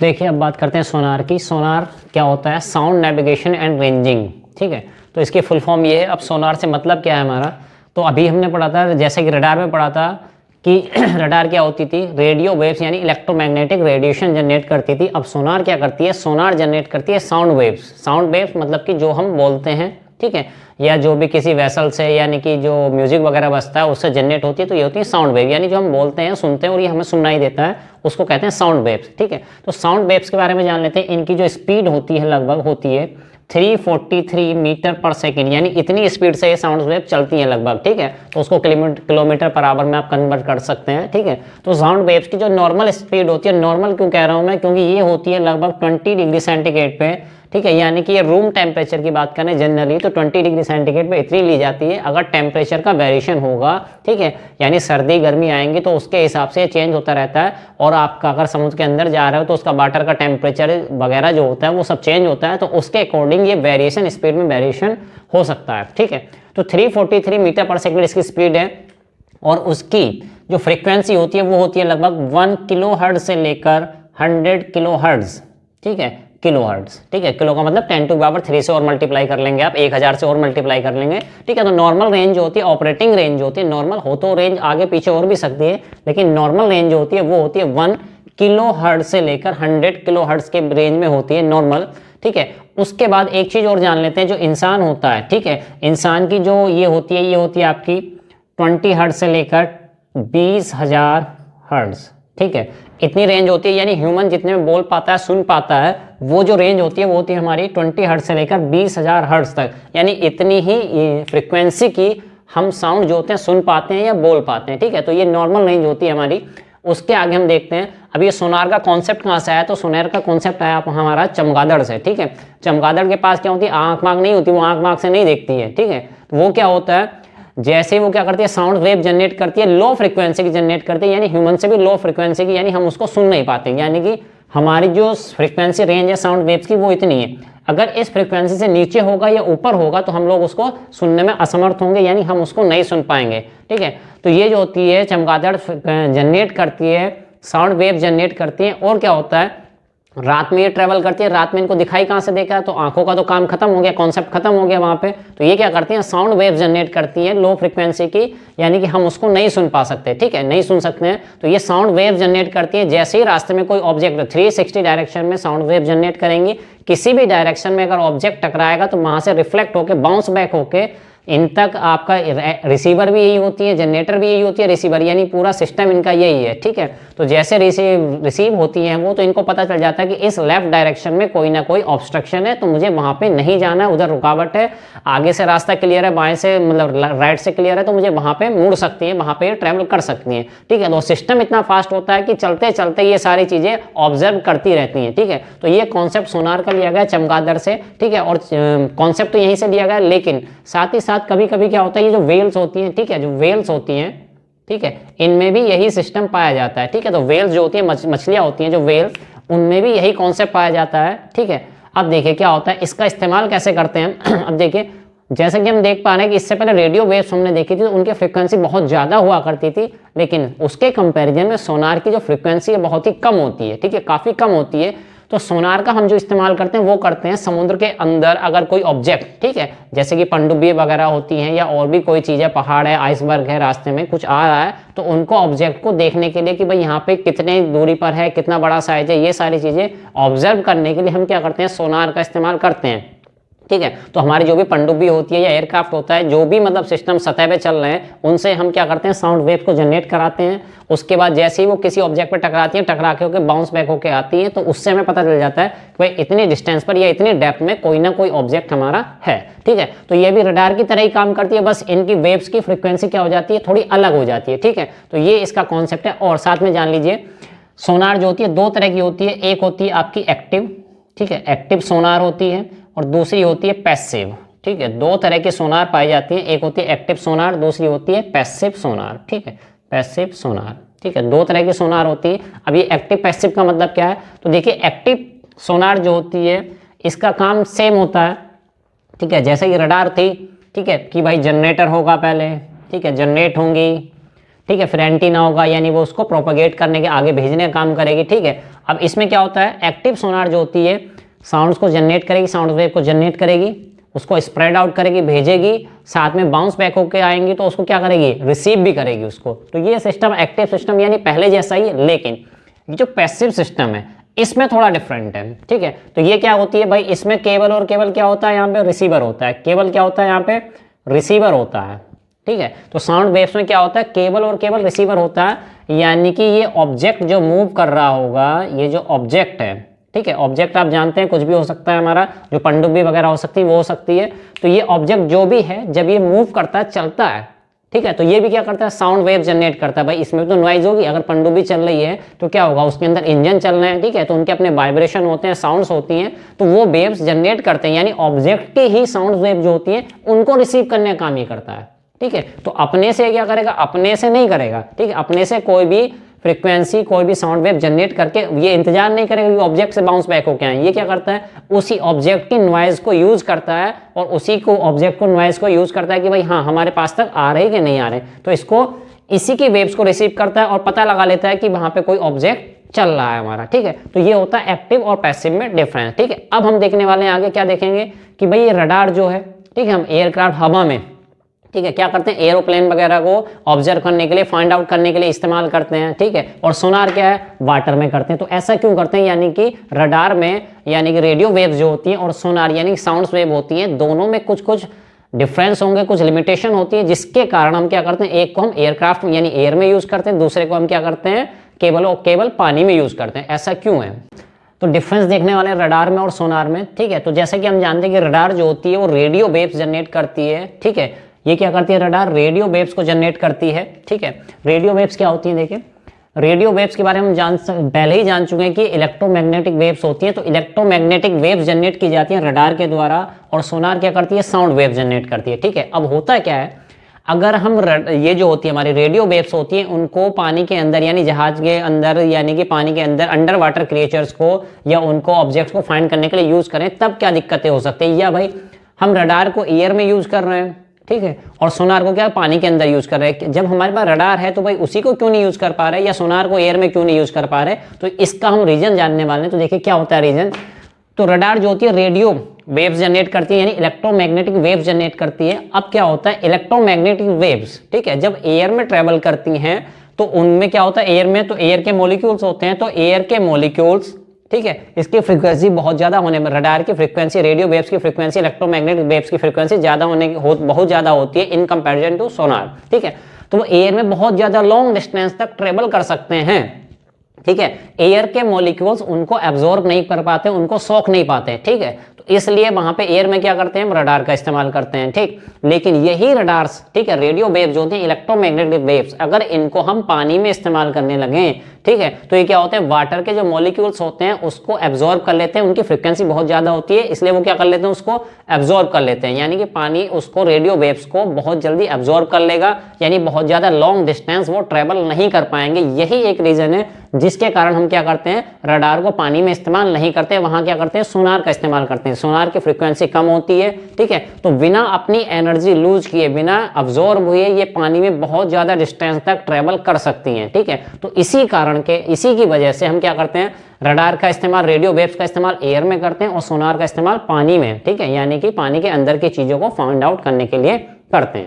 देखिए अब बात करते हैं सोनार की। सोनार क्या होता है? Sound navigation and ranging. ठीक है, तो इसकी फुल फॉर्म ये है। अब सोनार से मतलब क्या है हमारा, तो अभी हमने पढ़ा था, जैसे कि रडार में पढ़ा था कि रडार क्या होती थी, रेडियो वेव्स यानी इलेक्ट्रोमैग्नेटिक रेडिएशन जनरेट करती थी। अब सोनार क्या करती है, सोनार जनरेट करती है साउंड वेव्स। साउंड वेव्स मतलब कि जो हम बोलते हैं, ठीक है, या जो भी किसी वेसल से यानी कि जो म्यूजिक वगैरह बजता है उससे जनरेट होती है, तो ये होती है साउंड वेव, यानी जो हम बोलते हैं सुनते हैं और ये हमें सुनाई देता है, उसको कहते हैं साउंड वेव्स। ठीक है, तो साउंड वेव्स के बारे में जान लेते हैं। इनकी जो स्पीड होती है लगभग होती है 343 मीटर पर सेकेंड, यानी इतनी स्पीड से ये साउंड वेव चलती हैं लगभग। ठीक है, तो उसको किलोमीटर पर आवर में आप कन्वर्ट कर सकते हैं। ठीक है, तो साउंड वेव्स की जो नॉर्मल स्पीड होती है, नॉर्मल क्यों कह रहा हूँ मैं, क्योंकि ये होती है लगभग 20 डिग्री सेंटीग्रेड पे। ठीक है, यानी कि ये रूम टेम्परेचर की बात करें जनरली तो 20 डिग्री सेंटीग्रेड पे इतनी ली जाती है। अगर टेम्परेचर का वेरिएशन होगा, ठीक है, यानी सर्दी गर्मी आएंगी तो उसके हिसाब से चेंज होता रहता है। और आपका अगर समुद्र के अंदर जा रहे हो तो उसका वाटर का टेम्परेचर वगैरह जो होता है वो सब चेंज होता है, तो उसके अकॉर्डिंग ये वेरिएशन, स्पीड में वेरिएशन हो सकता है। ठीक है, तो 343 मीटर पर सेकेंड इसकी स्पीड है। और उसकी जो फ्रीक्वेंसी होती है वो होती है लगभग 1 किलो हर्ट्ज से लेकर 100 किलो हर्ट्ज। ठीक है, किलो हर्ट्ज। ठीक है, किलो का मतलब 10⁻³ से और मल्टीप्लाई कर लेंगे आप, 1000 से और मल्टीप्लाई कर लेंगे। ठीक है, तो नॉर्मल रेंज जो होती है, ऑपरेटिंग रेंज जो होती है, नॉर्मल हो तो रेंज आगे पीछे और भी सकती है, लेकिन नॉर्मल रेंज जो होती है वो होती है 1 किलो हर्ट्ज से लेकर 100 किलो हर्ट्ज के रेंज में होती है नॉर्मल। ठीक है, उसके बाद एक चीज और जान लेते हैं, जो इंसान होता है, ठीक है, इंसान की जो ये होती है आपकी 20 हर्ट्ज से लेकर 20,000 हर्ट्ज। ठीक है, इतनी रेंज होती है, यानी ह्यूमन जितने में बोल पाता है, सुन पाता है, वो जो रेंज होती है वो होती है हमारी 20 हर्ट्ज से लेकर 20,000 हर्ट्ज तक, यानी इतनी ही फ्रिक्वेंसी की हम साउंड जो होते हैं सुन पाते हैं या बोल पाते हैं। ठीक है, तो ये नॉर्मल रेंज होती है हमारी। उसके आगे हम देखते हैं, अब ये सोनार का कॉन्सेप्ट कहाँ से आया, तो सोनार का कॉन्सेप्ट आया हमारा चमगादड़ से। ठीक है, चमगादड़ के पास क्या होती है, आंख मांख नहीं होती, वो आंख मांख से नहीं देखती है। ठीक है, तो वो क्या होता है, जैसे वो क्या करती है, साउंड वेव जनरेट करती है, लो फ्रिक्वेंसी की जनरेट करती है, यानी ह्यूमन से भी लो फ्रिक्वेंसी की, यानी हम उसको सुन नहीं पाते, यानी कि हमारी जो फ्रिक्वेंसी रेंज है साउंड वेव्स की वो इतनी है। अगर इस फ्रिक्वेंसी से नीचे होगा या ऊपर होगा तो हम लोग उसको सुनने में असमर्थ होंगे, यानी हम उसको नहीं सुन पाएंगे। ठीक है, तो ये जो होती है चमगादड़ जनरेट करती है, साउंड वेव जनरेट करती है। और क्या होता है, रात में ये ट्रेवल करती है, रात में इनको दिखाई कहाँ से देखा है, तो आंखों का तो काम खत्म हो गया, कॉन्सेप्ट खत्म हो गया वहाँ पे। तो ये क्या करती हैं, साउंड वेव जनरेट करती हैं लो फ्रिक्वेंसी की, यानी कि हम उसको नहीं सुन पा सकते। ठीक है, नहीं सुन सकते हैं, तो ये साउंड वेव जनरेट करती है। जैसे ही रास्ते में कोई ऑब्जेक्ट 360 डायरेक्शन में साउंड वेव जनरेट करेंगी, किसी भी डायरेक्शन में अगर ऑब्जेक्ट टकराएगा तो वहाँ से रिफ्लेक्ट होकर बाउंस बैक होके इन तक आपका रिसीवर भी यही होती है, जनरेटर भी यही होती है, रिसीवर, यानी पूरा सिस्टम इनका यही है। ठीक है, तो जैसे रिसीव होती है वो, तो इनको पता चल जाता है कि इस लेफ्ट डायरेक्शन में कोई ना कोई ऑब्स्ट्रक्शन है, तो मुझे वहाँ पे नहीं जाना है, उधर रुकावट है, आगे से रास्ता क्लियर है, बाएं से मतलब राइट से क्लियर है, तो मुझे वहाँ पे मुड़ सकती है, वहाँ पे ट्रैवल कर सकती हैं। ठीक है, तो सिस्टम इतना फास्ट होता है कि चलते चलते ये सारी चीज़ें ऑब्जर्व करती रहती हैं। ठीक है, तो ये कॉन्सेप्ट सोनार का लिया गया चमगादड़ से। ठीक है, और कॉन्सेप्ट तो यहीं से लिया गया, लेकिन साथ ही साथ कभी कभी क्या होता है, ये जो वेल्स होती हैं, ठीक है, जो वेल्स होती हैं, ठीक है, इनमें भी यही सिस्टम पाया जाता है। ठीक है, तो वेल्स जो होती है, मछलियां होती हैं जो वेल्स, उनमें भी यही कॉन्सेप्ट पाया जाता है। ठीक है, अब देखिए क्या होता है, इसका इस्तेमाल कैसे करते हैं अब देखिए, जैसे कि हम देख पा रहे हैं कि इससे पहले रेडियो वेव्स हमने देखी थी, तो उनकी फ्रिक्वेंसी बहुत ज़्यादा हुआ करती थी, लेकिन उसके कंपैरिजन में सोनार की जो फ्रिक्वेंसी है बहुत ही कम होती है। ठीक है, काफ़ी कम होती है। तो सोनार का हम जो इस्तेमाल करते हैं वो करते हैं समुद्र के अंदर अगर कोई ऑब्जेक्ट, ठीक है, जैसे कि पनडुब्बी वगैरह होती हैं या और भी कोई चीज़ है, पहाड़ है, आइसबर्ग है, रास्ते में कुछ आ रहा है, तो उनको ऑब्जेक्ट को देखने के लिए कि भाई यहाँ पे कितने दूरी पर है, कितना बड़ा साइज है, ये सारी चीज़ें ऑब्जर्व करने के लिए हम क्या करते हैं, सोनार का इस्तेमाल करते हैं। ठीक है, तो हमारी जो भी पनडुब्बी होती है या एयरक्राफ्ट होता है, जो भी मतलब सिस्टम सतह पे चल रहे हैं, उनसे हम क्या करते हैं, साउंड वेव को जनरेट कराते हैं। उसके बाद जैसे ही वो किसी ऑब्जेक्ट पे टकराती है, टकरा के होकर बाउंस बैक होकर आती है, तो उससे हमें पता चल जाता है कि भाई इतनी डिस्टेंस पर या इतनी डेप्थ में कोई ना कोई ऑब्जेक्ट हमारा है। ठीक है, तो ये भी रडार की तरह ही काम करती है, बस इनकी वेव्स की फ्रिक्वेंसी क्या हो जाती है, थोड़ी अलग हो जाती है। ठीक है, तो ये इसका कॉन्सेप्ट है। और साथ में जान लीजिए, सोनार जो होती है दो तरह की होती है, एक होती है आपकी एक्टिव, ठीक है, एक्टिव सोनार होती है, और दूसरी होती है पैसिव। ठीक है, दो तरह की सोनार पाई जाती है, एक होती है एक्टिव सोनार, दूसरी होती है पैसिव सोनार। ठीक है, पैसिव सोनार, ठीक है, दो तरह की सोनार होती है। अब ये एक्टिव पैसिव का मतलब क्या है, तो देखिए एक्टिव सोनार जो होती है इसका काम सेम होता है। ठीक है, जैसे कि रडार थी, ठीक है, कि भाई जनरेटर होगा पहले, ठीक है, जनरेट होंगी, ठीक है, फिर एंटीना होगा यानी वो उसको प्रोपोगेट करने के आगे भेजने का काम करेगी, ठीक है। अब इसमें क्या होता है, एक्टिव सोनार जो होती है साउंड्स को जनरेट करेगी, साउंड वेव को जनरेट करेगी, उसको स्प्रेड आउट करेगी, भेजेगी, साथ में बाउंस बैक होकर आएंगी तो उसको क्या करेगी, रिसीव भी करेगी उसको। तो ये सिस्टम एक्टिव सिस्टम यानी पहले जैसा ही है, लेकिन ये जो पैसिव सिस्टम है इसमें थोड़ा डिफरेंट है, ठीक है। तो ये क्या होती है भाई, इसमें केवल और केवल क्या होता है, यहाँ पे रिसीवर होता है, केवल क्या होता है यहाँ पे, रिसीवर होता है, ठीक है। तो साउंड वेव्स में क्या होता है, केवल और केवल रिसीवर होता है, यानी कि ये ऑब्जेक्ट जो मूव कर रहा होगा, ये जो ऑब्जेक्ट है, ठीक है, ऑब्जेक्ट आप जानते हैं कुछ भी हो सकता है हमारा, जो पनडुब्बी वगैरह हो सकती है वो हो सकती है। तो ये ऑब्जेक्ट जो भी है जब ये मूव करता है, चलता है, ठीक है, तो ये भी क्या करता है, साउंड वेव जनरेट करता है। भाई इसमें तो नॉइज होगी, अगर पनडुब्बी चल रही है तो क्या होगा, उसके अंदर इंजन चल रहे हैं, ठीक है, तो उनके अपने वाइब्रेशन होते हैं, साउंड्स होती हैं, तो वो वेव्स जनरेट करते हैं, यानी ऑब्जेक्ट की ही साउंड वेव जो होती है उनको रिसीव करने का काम ये करता है, ठीक है। तो अपने से क्या करेगा, अपने से नहीं करेगा, ठीक है, अपने से कोई भी फ्रीक्वेंसी कोई भी साउंड वेव जनरेट करके ये इंतजार नहीं करेगा कि ऑब्जेक्ट से बाउंस बैक होके आए, ये क्या करता है, उसी ऑब्जेक्ट की नॉइज को यूज करता है और उसी को ऑब्जेक्ट को नॉइज को यूज करता है कि भाई हाँ हमारे पास तक आ रहे कि नहीं आ रहे, तो इसको इसी की वेव्स को रिसीव करता है और पता लगा लेता है कि वहां पे कोई ऑब्जेक्ट चल रहा है हमारा, ठीक है। तो ये होता है एक्टिव और पैसिव में डिफरेंस, ठीक है। अब हम देखने वाले हैं आगे क्या देखेंगे कि भाई ये रडार जो है, ठीक है, हम एयरक्राफ्ट हवा में, ठीक है, क्या करते हैं, एरोप्लेन वगैरह को ऑब्जर्व करने के लिए, फाइंड आउट करने के लिए इस्तेमाल करते हैं, ठीक है। और सोनार क्या है, वाटर में करते हैं। तो ऐसा क्यों करते हैं, यानी कि रडार में यानी कि रेडियो वेव्स जो होती हैं और सोनार यानी कि साउंड वेव होती हैं, दोनों में कुछ कुछ डिफरेंस होंगे, कुछ लिमिटेशन होती है, जिसके कारण हम क्या करते हैं, एक को हम एयरक्राफ्ट यानी एयर में यूज करते हैं, दूसरे को हम क्या करते हैं, केवल और केवल पानी में यूज करते हैं। ऐसा क्यों है, तो डिफरेंस देखने वाले रडार में और सोनार में, ठीक है। तो जैसे कि हम जानते हैं कि रडार जो होती है वो रेडियो वेव्स जनरेट करती है, ठीक है। ये क्या करती है, रडार रेडियो वेव्स को जनरेट करती है, ठीक है। रेडियो वेव्स क्या होती हैं, देखिए रेडियो वेव्स के बारे में हम पहले ही जान चुके हैं कि इलेक्ट्रोमैग्नेटिक वेव्स होती हैं। तो इलेक्ट्रोमैग्नेटिक वेव्स जनरेट की जाती हैं रडार के द्वारा, और सोनार क्या करती है, साउंड वेव जनरेट करती है, ठीक है। अब होता क्या है, अगर हम ये जो होती है हमारी रेडियो वेव्स होती हैं उनको पानी के अंदर यानी जहाज के अंदर यानी कि पानी के अंदर अंडर वाटर क्रिएचर्स को या उनको ऑब्जेक्ट्स को फाइंड करने के लिए यूज करें, तब क्या दिक्कतें हो सकती है, या भाई हम रडार को एयर में यूज कर रहे हैं, ठीक है, और सोनार को क्या पानी के अंदर यूज कर रहे हैं। जब हमारे पास रडार है तो भाई उसी को क्यों नहीं यूज कर पा रहे, या सोनार को एयर में क्यों नहीं यूज कर पा रहे, तो इसका हम रीजन जानने वाले हैं। तो देखिए क्या होता है रीजन, तो रडार जो होती है रेडियो वेव्स जनरेट करती है यानी इलेक्ट्रोमैग्नेटिक वेव्स जनरेट करती है। अब क्या होता है, इलेक्ट्रोमैग्नेटिक वेव्स, ठीक है, जब एयर में ट्रेवल करती हैं तो उनमें क्या होता है, एयर में तो एयर के मॉलिक्यूल्स होते हैं, तो एयर के मॉलिक्यूल्स, ठीक है, इसकी फ्रीक्वेंसी बहुत ज्यादा होने में, रडार की फ्रीक्वेंसी, रेडियो वेव्स की फ्रीक्वेंसी, इलेक्ट्रोमैग्नेटिक वेव्स की फ्रीक्वेंसी ज्यादा होने की बहुत ज्यादा होती है इन कंपैरिजन टू सोनार, ठीक है। तो वो एयर में बहुत ज्यादा लॉन्ग डिस्टेंस तक ट्रेवल कर सकते हैं, ठीक है। एयर के मॉलिक्यूल्स उनको एब्जॉर्ब नहीं कर पाते, उनको सोख नहीं पाते, ठीक है। तो इसलिए वहां पे एयर में क्या करते हैं, रडार का इस्तेमाल करते हैं, ठीक। लेकिन यही रडार्स, ठीक है, रेडियो वेव जो होती है इलेक्ट्रोमैग्नेटिक वेव्स, अगर इनको हम पानी में इस्तेमाल करने लगे, ठीक है, तो ये क्या होते हैं, वाटर के जो मॉलिक्यूल्स होते हैं उसको एब्जॉर्ब कर लेते हैं, उनकी फ्रीक्वेंसी बहुत ज्यादा होती है, इसलिए वो क्या कर लेते हैं, उसको एब्जॉर्ब कर लेते हैं, यानी कि पानी उसको रेडियो वेव्स को बहुत जल्दी एब्जॉर्ब कर लेगा, यानी बहुत ज्यादा लॉन्ग डिस्टेंस वो ट्रेवल नहीं कर पाएंगे। यही एक रीजन है जिसके कारण हम क्या करते हैं, रडार को पानी में इस्तेमाल नहीं करते, वहां क्या करते हैं, सोनार का इस्तेमाल करते हैं। सोनार की फ्रीक्वेंसी कम होती है, ठीक है, तो बिना अपनी एनर्जी लूज किए, बिना अब्जॉर्ब हुए ये पानी में बहुत ज्यादा डिस्टेंस तक ट्रेवल कर सकती हैं, ठीक है। तो इसी कारण के, इसी की वजह से हम क्या करते हैं, रडार का इस्तेमाल, रेडियो वेव्स का इस्तेमाल एयर में करते हैं और सोनार का इस्तेमाल पानी में, ठीक है, यानी कि पानी के अंदर की चीजों को फाइंड आउट करने के लिए करते हैं।